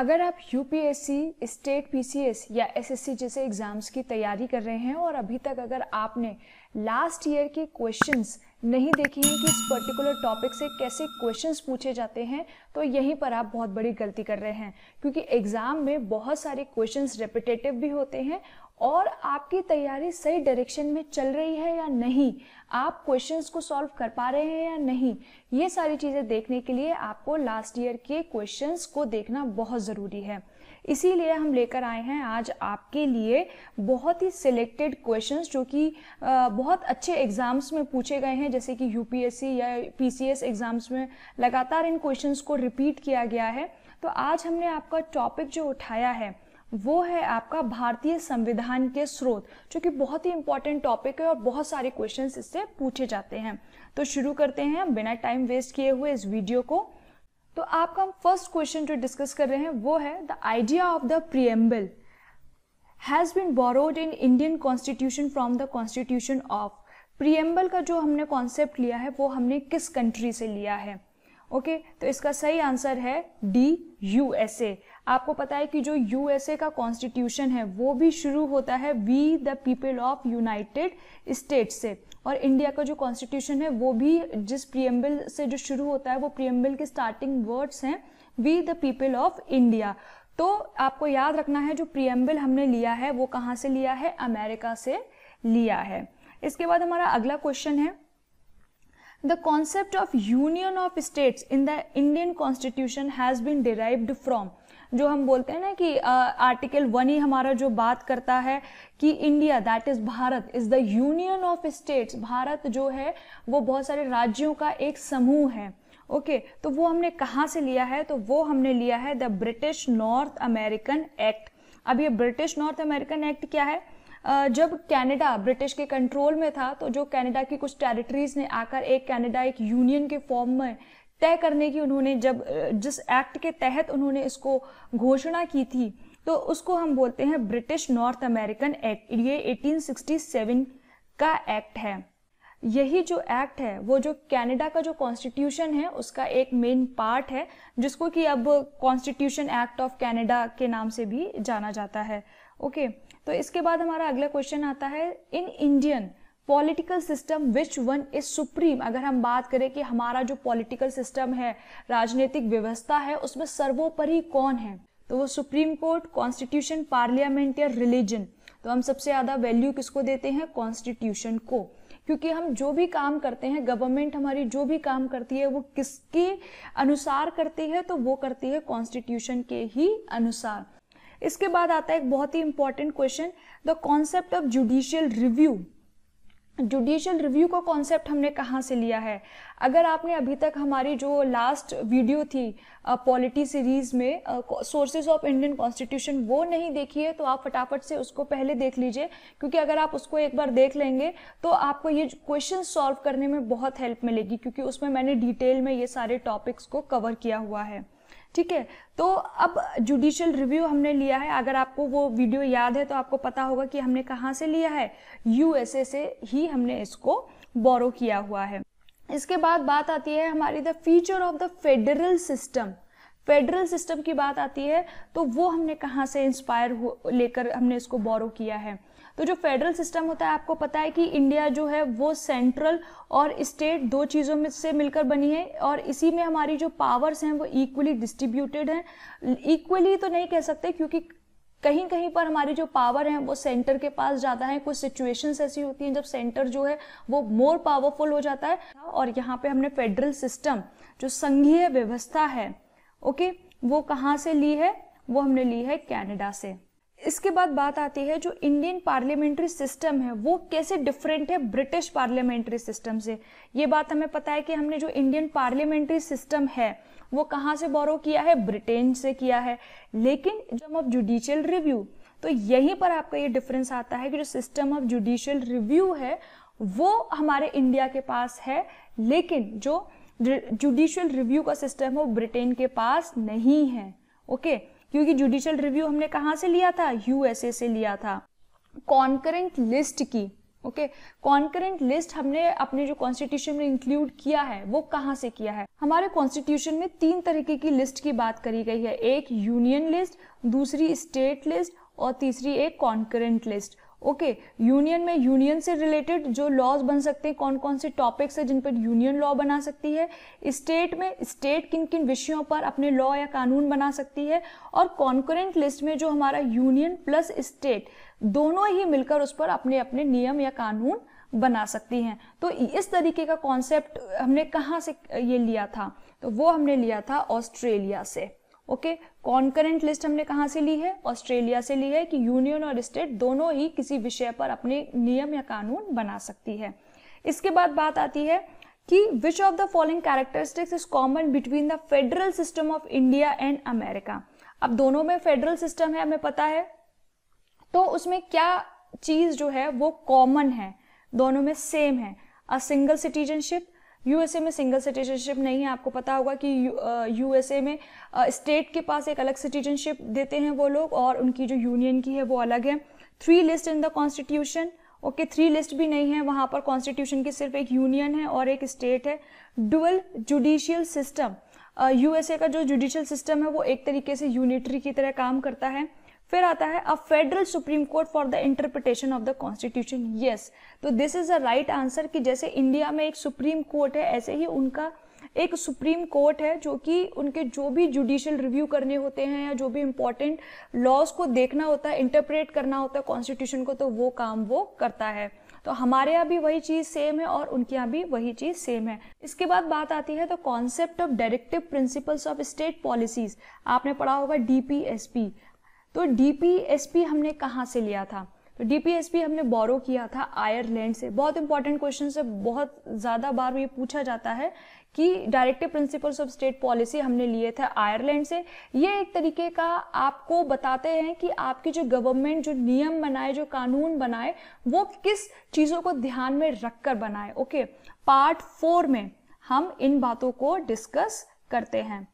अगर आप UPSC, state PCS या एसएससी जैसे एग्जाम्स की तैयारी कर रहे हैं और अभी तक अगर आपने लास्ट ईयर के क्वेश्चंस नहीं देखे हैं कि इस पर्टिकुलर टॉपिक से कैसे क्वेश्चंस पूछे जाते हैं, तो यहीं पर आप बहुत बड़ी गलती कर रहे हैं, क्योंकि एग्ज़ाम में बहुत सारे क्वेश्चंस रेपिटेटिव भी होते हैं और आपकी तैयारी सही डायरेक्शन में चल रही है या नहीं, आप क्वेश्चंस को सॉल्व कर पा रहे हैं या नहीं, ये सारी चीज़ें देखने के लिए आपको लास्ट ईयर के क्वेश्चंस को देखना बहुत ज़रूरी है। इसीलिए हम लेकर आए हैं आज आपके लिए बहुत ही सिलेक्टेड क्वेश्चंस जो कि बहुत अच्छे एग्जाम्स में पूछे गए हैं, जैसे कि यूपीएससी या पीसीएस एग्जाम्स में लगातार इन क्वेश्चंस को रिपीट किया गया है। तो आज हमने आपका टॉपिक जो उठाया है वो है आपका भारतीय संविधान के स्रोत, जो कि बहुत ही इंपॉर्टेंट टॉपिक है और बहुत सारे क्वेश्चंस इससे पूछे जाते हैं। तो शुरू करते हैं बिना टाइम वेस्ट किए हुए इस वीडियो को। तो आपका फर्स्ट क्वेश्चन जो डिस्कस कर रहे हैं वो है the idea of the preamble has been borrowed in Indian constitution from the constitution of. Preamble का जो हमने कॉन्सेप्ट लिया है वो हमने किस कंट्री से लिया है? ओके, तो इसका सही आंसर है डी, यूएसए। आपको पता है कि जो यूएसए का कॉन्स्टिट्यूशन है वो भी शुरू होता है we the people of United States से, और इंडिया का जो कॉन्स्टिट्यूशन है वो भी जिस प्रीएम्बल से जो शुरू होता है वो प्रीएम्बल के स्टार्टिंग वर्ड्स हैं we the people of India. तो आपको याद रखना है जो प्रीएम्बल हमने लिया है वो कहाँ से लिया है? अमेरिका से लिया है। इसके बाद हमारा अगला क्वेश्चन है the concept of union of states in the Indian constitution has been derived from. जो हम बोलते हैं ना कि आर्टिकल 1 ही हमारा जो बात करता है कि India that is Bharat is the union of states. Bharat जो है वो बहुत सारे राज्यों का एक समूह है। ओके, तो वो हमने कहाँ से लिया है? तो वो हमने लिया है the British north American act. अब ये ब्रिटिश नॉर्थ अमेरिकन एक्ट क्या है? जब कनाडा ब्रिटिश के कंट्रोल में था तो जो कनाडा की कुछ टेरिटरीज ने आकर एक कनाडा एक यूनियन के फॉर्म में तय करने की उन्होंने जब जिस एक्ट के तहत उन्होंने इसको घोषणा की थी तो उसको हम बोलते हैं ब्रिटिश नॉर्थ अमेरिकन एक्ट। ये 1867 का एक्ट है। यही जो एक्ट है वो जो कनाडा का जो कॉन्स्टिट्यूशन है उसका एक मेन पार्ट है, जिसको कि अब कॉन्स्टिट्यूशन एक्ट ऑफ कनाडा के नाम से भी जाना जाता है। ओके, तो इसके बाद हमारा अगला क्वेश्चन आता है in Indian political system which one is supreme. अगर हम बात करें कि हमारा जो पॉलिटिकल सिस्टम है, राजनीतिक व्यवस्था है, उसमें सर्वोपरि कौन है? तो वो सुप्रीम कोर्ट, कॉन्स्टिट्यूशन, पार्लियामेंट या रिलीजन। तो हम सबसे ज्यादा वैल्यू किसको देते हैं? कॉन्स्टिट्यूशन को, क्योंकि हम जो भी काम करते हैं, गवर्नमेंट हमारी जो भी काम करती है वो किसके अनुसार करती है? तो वो करती है कॉन्स्टिट्यूशन के ही अनुसार। इसके बाद आता है एक बहुत ही important question the concept of judicial review. Judicial review का कॉन्सेप्ट हमने कहाँ से लिया है? अगर आपने अभी तक हमारी जो लास्ट वीडियो थी पॉलिटी सीरीज में सोर्सेज ऑफ इंडियन कॉन्स्टिट्यूशन वो नहीं देखी है तो आप फटाफट से उसको पहले देख लीजिए, क्योंकि अगर आप उसको एक बार देख लेंगे तो आपको ये क्वेश्चन सॉल्व करने में बहुत हेल्प मिलेगी, क्योंकि उसमें मैंने डिटेल में ये सारे टॉपिक्स को कवर किया हुआ है। ठीक है, तो अब जुडिशियल रिव्यू हमने लिया है। अगर आपको वो वीडियो याद है तो आपको पता होगा कि हमने कहाँ से लिया है? यूएसए से ही हमने इसको बोरो किया हुआ है। इसके बाद बात आती है हमारी the feature of the federal system. Federal system की बात आती है तो वो हमने कहाँ से इंस्पायर लेकर हमने इसको बोरो किया है? तो जो फेडरल सिस्टम होता है, आपको पता है कि इंडिया जो है वो सेंट्रल और स्टेट दो चीज़ों में से मिलकर बनी है, और इसी में हमारी जो पावर्स हैं वो इक्वली डिस्ट्रीब्यूटेड हैं। इक्वली तो नहीं कह सकते, क्योंकि कहीं कहीं पर हमारी जो पावर है वो सेंटर के पास ज़्यादा है। कुछ सिचुएशंस ऐसी होती हैं जब सेंटर जो है वो मोर पावरफुल हो जाता है, और यहाँ पे हमने फेडरल सिस्टम जो संघीय व्यवस्था है, ओके, वो कहाँ से ली है? वो हमने ली है कनाडा से। इसके बाद बात आती है जो इंडियन पार्लियामेंट्री सिस्टम है वो कैसे डिफरेंट है ब्रिटिश पार्लियामेंट्री सिस्टम से। ये बात हमें पता है कि हमने जो इंडियन पार्लियामेंट्री सिस्टम है वो कहाँ से बोरो किया है? ब्रिटेन से किया है। लेकिन जब अब जुडिशियल रिव्यू, तो यहीं पर आपका ये डिफरेंस आता है कि जो सिस्टम ऑफ जुडिशियल रिव्यू है वो हमारे इंडिया के पास है, लेकिन जो जुडिशियल रिव्यू का सिस्टम है वो ब्रिटेन के पास नहीं है। ओके, क्योंकि जुडिशियल रिव्यू हमने कहाँ से लिया था? यूएसए से लिया था। कॉन्करेंट लिस्ट की ओके, कॉन्करेंट लिस्ट हमने अपने जो कॉन्स्टिट्यूशन में इंक्लूड किया है वो कहाँ से किया है? हमारे कॉन्स्टिट्यूशन में 3 तरीके की लिस्ट की बात करी गई है, एक यूनियन लिस्ट, दूसरी स्टेट लिस्ट और तीसरी एक कॉन्करेंट लिस्ट। ओके, यूनियन में यूनियन से रिलेटेड जो लॉज बन सकते हैं, कौन कौन से टॉपिक्स है जिन पर यूनियन लॉ बना सकती है, स्टेट में स्टेट किन किन विषयों पर अपने लॉ या कानून बना सकती है, और कॉन्करेंट लिस्ट में जो हमारा यूनियन प्लस स्टेट दोनों ही मिलकर उस पर अपने अपने नियम या कानून बना सकती हैं। तो इस तरीके का कॉन्सेप्ट हमने कहाँ से ये लिया था? तो वो हमने लिया था ऑस्ट्रेलिया से। ओके, कॉन्करेंट लिस्ट हमने कहाँ से ली है? ऑस्ट्रेलिया से ली है कि यूनियन और स्टेट दोनों ही किसी विषय पर अपने नियम या कानून बना सकती है। इसके बाद बात आती है कि which of the following characteristics is common between the federal system of India and America. अब दोनों में फेडरल सिस्टम है, हमें पता है, तो उसमें क्या चीज जो है वो कॉमन है, दोनों में सेम है? A single citizenship. यूएसए में सिंगल सिटीजनशिप नहीं है, आपको पता होगा कि यूएसए में स्टेट के पास एक अलग सिटीजनशिप देते हैं वो लोग, और उनकी जो यूनियन की है वो अलग है। 3 list in the constitution. Okay, 3 list भी नहीं है वहां पर, कॉन्स्टिट्यूशन की सिर्फ एक यूनियन है और एक स्टेट है। Dual judicial system. यूएसए का जो जुडिशियल सिस्टम है वो एक तरीके से यूनिटरी की तरह काम करता है। फिर आता है a federal supreme court for the interpretation of the constitution. Yes, तो this is a right answer कि जैसे इंडिया में एक सुप्रीम कोर्ट है, ऐसे ही उनका एक सुप्रीम कोर्ट है जो कि उनके जो भी जुडिशियल रिव्यू करने होते हैं या जो भी इंपॉर्टेंट लॉज को देखना होता है, इंटरप्रेट करना होता है कॉन्स्टिट्यूशन को, तो वो काम वो करता है। तो हमारे यहाँ भी वही चीज सेम है और उनके यहाँ भी वही चीज सेम है। इसके बाद बात आती है the concept of directive principles of state policies. आपने पढ़ा होगा डीपीएसपी। तो डीपीएसपी हमने कहाँ से लिया था? तो डीपीएसपी हमने बोरो किया था आयरलैंड से। बहुत इंपॉर्टेंट क्वेश्चन है, बहुत ज्यादा बार ये पूछा जाता है कि directive principles of state policy हमने लिए थे आयरलैंड से। ये एक तरीके का आपको बताते हैं कि आपकी जो गवर्नमेंट जो नियम बनाए, जो कानून बनाए, वो किस चीजों को ध्यान में रखकर बनाए। ओके, पार्ट 4 में हम इन बातों को डिस्कस करते हैं।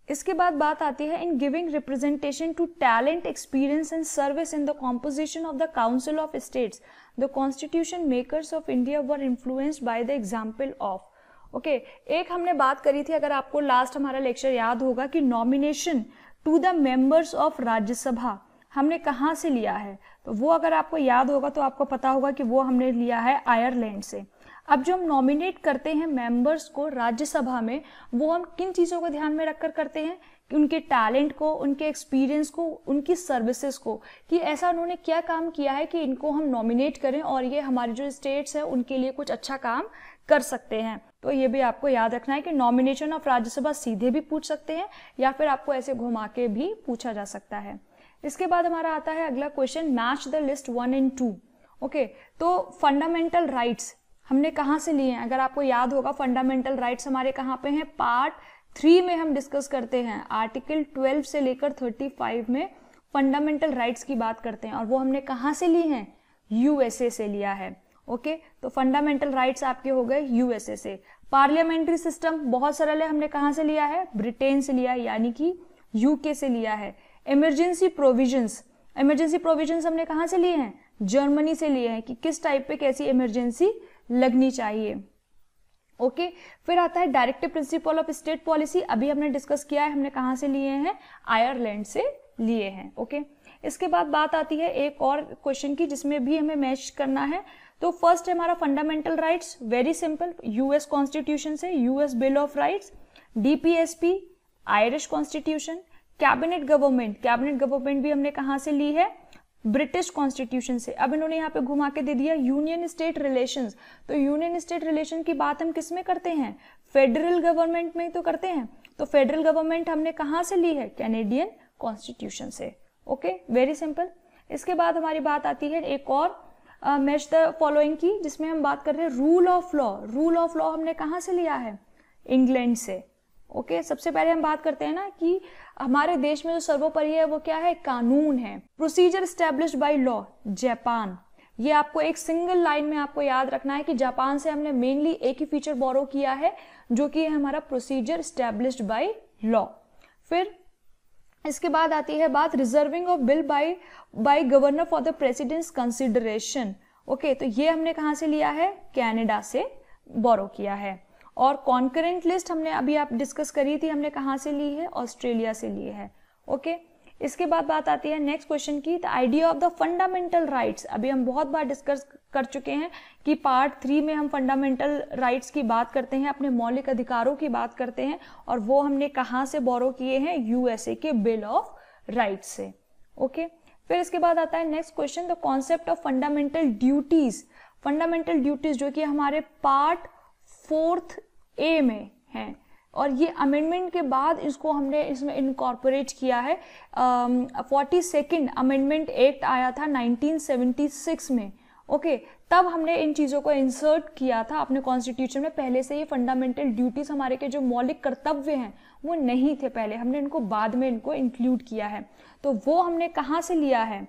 इसके बाद बात आती है in giving representation to talent, experience and service in the composition of the council of states the constitution makers of India were influenced by the example of. Okay, एक हमने बात करी थी, अगर आपको लास्ट हमारा लेक्चर याद होगा, कि nomination to the members of Rajya Sabha हमने कहाँ से लिया है? तो वो अगर आपको याद होगा तो आपको पता होगा कि वो हमने लिया है आयरलैंड से। अब जो हम नॉमिनेट करते हैं मेंबर्स को राज्यसभा में, वो हम किन चीज़ों को ध्यान में रखकर करते हैं? कि उनके टैलेंट को, उनके एक्सपीरियंस को, उनकी सर्विसेज को, कि ऐसा उन्होंने क्या काम किया है कि इनको हम नॉमिनेट करें और ये हमारी जो स्टेट्स है उनके लिए कुछ अच्छा काम कर सकते हैं। तो ये भी आपको याद रखना है कि नॉमिनेशन ऑफ राज्यसभा सीधे भी पूछ सकते हैं या फिर आपको ऐसे घुमा के भी पूछा जा सकता है। इसके बाद हमारा आता है अगला question, match the list 1 and 2। Okay, तो फंडामेंटल राइट्स हमने कहाँ से लिए हैं? अगर आपको याद होगा, फंडामेंटल राइट्स हमारे कहाँ पे हैं? पार्ट 3 में हम डिस्कस करते हैं। आर्टिकल 12 से लेकर 35 में फंडामेंटल राइट्स की बात करते हैं, और वो हमने कहाँ से ली हैं? यूएसए से लिया है। ओके, तो फंडामेंटल राइट्स आपके हो गए यूएसए से। पार्लियामेंट्री सिस्टम बहुत सरल है, हमने कहाँ से लिया है? ब्रिटेन से लिया है, यानी कि यूके से लिया है। इमरजेंसी प्रोविजंस, इमरजेंसी प्रोविजंस हमने कहाँ से लिए हैं? जर्मनी से लिए हैं, कि किस टाइप पे कैसी इमरजेंसी लगनी चाहिए। ओके, फिर आता है directive principle of state policy, अभी हमने डिस्कस किया है, हमने कहाँ से लिए हैं? आयरलैंड से लिए हैं। ओके, इसके बाद बात आती है एक और क्वेश्चन की जिसमें भी हमें मैच करना है। तो फर्स्ट है हमारा fundamental rights, very simple, US constitution से, US bill of rights. DPSP, Irish constitution. Cabinet government, cabinet government भी हमने कहाँ से ली है? ब्रिटिश कॉन्स्टिट्यूशन से। अब इन्होंने यहाँ पे घुमा के दे दिया यूनियन स्टेट रिलेशंस। तो यूनियन स्टेट रिलेशन की बात हम किस में करते हैं? फेडरल गवर्नमेंट में तो करते हैं। तो फेडरल गवर्नमेंट हमने कहाँ से ली है? कैनेडियन कॉन्स्टिट्यूशन से। Okay, very simple. इसके बाद हमारी बात आती है एक और मैच द फॉलोइंग की, जिसमें हम बात कर रहे हैं rule of law. Rule of law हमने कहाँ से लिया है? इंग्लैंड से। ओके, सबसे पहले हम बात करते हैं ना कि हमारे देश में जो सर्वोपरि है वो क्या है? कानून है। Procedure established by law, Japan. ये आपको एक सिंगल लाइन में आपको याद रखना है कि जापान से हमने मेनली एक ही फीचर बोरो किया है, जो कि है हमारा प्रोसीजर एस्टैब्लिश्ड बाय लॉ। फिर इसके बाद आती है बात reserving of bill by governor for the president's consideration. Okay, तो ये हमने कहाँ से लिया है, कनाडा से बोरो किया है। और कॉन्करेंट लिस्ट हमने अभी आप डिस्कस करी थी, हमने कहाँ से ली है, ऑस्ट्रेलिया से ली है। ओके, इसके बाद बात आती है नेक्स्ट क्वेश्चन की, the idea of the fundamental rights. अभी हम बहुत बार डिस्कस कर चुके हैं कि पार्ट 3 में हम फंडामेंटल राइट्स की बात करते हैं, अपने मौलिक अधिकारों की बात करते हैं, और वो हमने कहाँ से बोरो किए हैं, यूएसए के बिल ऑफ राइट्स से। ओके, फिर इसके बाद आता है next question, the concept of fundamental duties. Fundamental duties जो कि हमारे पार्ट 4 ए में है, और ये अमेंडमेंट के बाद इसको हमने इसमें इनकॉर्पोरेट किया है। 42nd अमेंडमेंट एक्ट आया था 1976 में। ओके, तब हमने इन चीज़ों को इंसर्ट किया था अपने कॉन्स्टिट्यूशन में। पहले से ये फंडामेंटल ड्यूटीज हमारे के जो मौलिक कर्तव्य हैं वो नहीं थे पहले, हमने इनको बाद में इनको इंक्लूड किया है। तो वो हमने कहाँ से लिया है,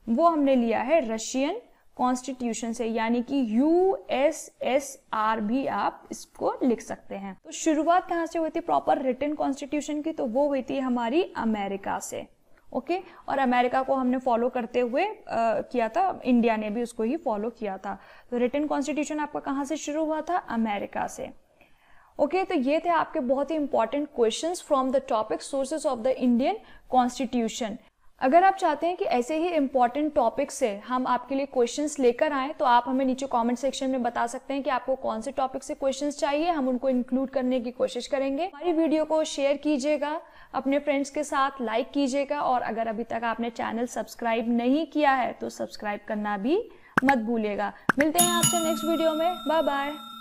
वो हमने लिया है रशियन कॉन्स्टिट्यूशन से, यानी कि USSR भी आप इसको लिख सकते हैं। तो शुरुआत कहाँ से हुई थी प्रॉपर रिटन कॉन्स्टिट्यूशन की, तो वो हुई थी हमारी अमेरिका से। ओके, और अमेरिका को हमने फॉलो करते हुए किया था, इंडिया ने भी उसको ही फॉलो किया था। तो रिटन कॉन्स्टिट्यूशन आपका कहाँ से शुरू हुआ था, अमेरिका से। ओके, तो ये थे आपके बहुत ही important questions from the topic sources of the Indian constitution. अगर आप चाहते हैं कि ऐसे ही इंपॉर्टेंट टॉपिक से हम आपके लिए क्वेश्चंस लेकर आएँ, तो आप हमें नीचे कमेंट सेक्शन में बता सकते हैं कि आपको कौन से टॉपिक से क्वेश्चंस चाहिए, हम उनको इंक्लूड करने की कोशिश करेंगे। हमारी वीडियो को शेयर कीजिएगा अपने फ्रेंड्स के साथ, लाइक कीजिएगा, और अगर अभी तक आपने चैनल सब्सक्राइब नहीं किया है तो सब्सक्राइब करना भी मत भूलिएगा। मिलते हैं आपसे नेक्स्ट वीडियो में, बाय बाय।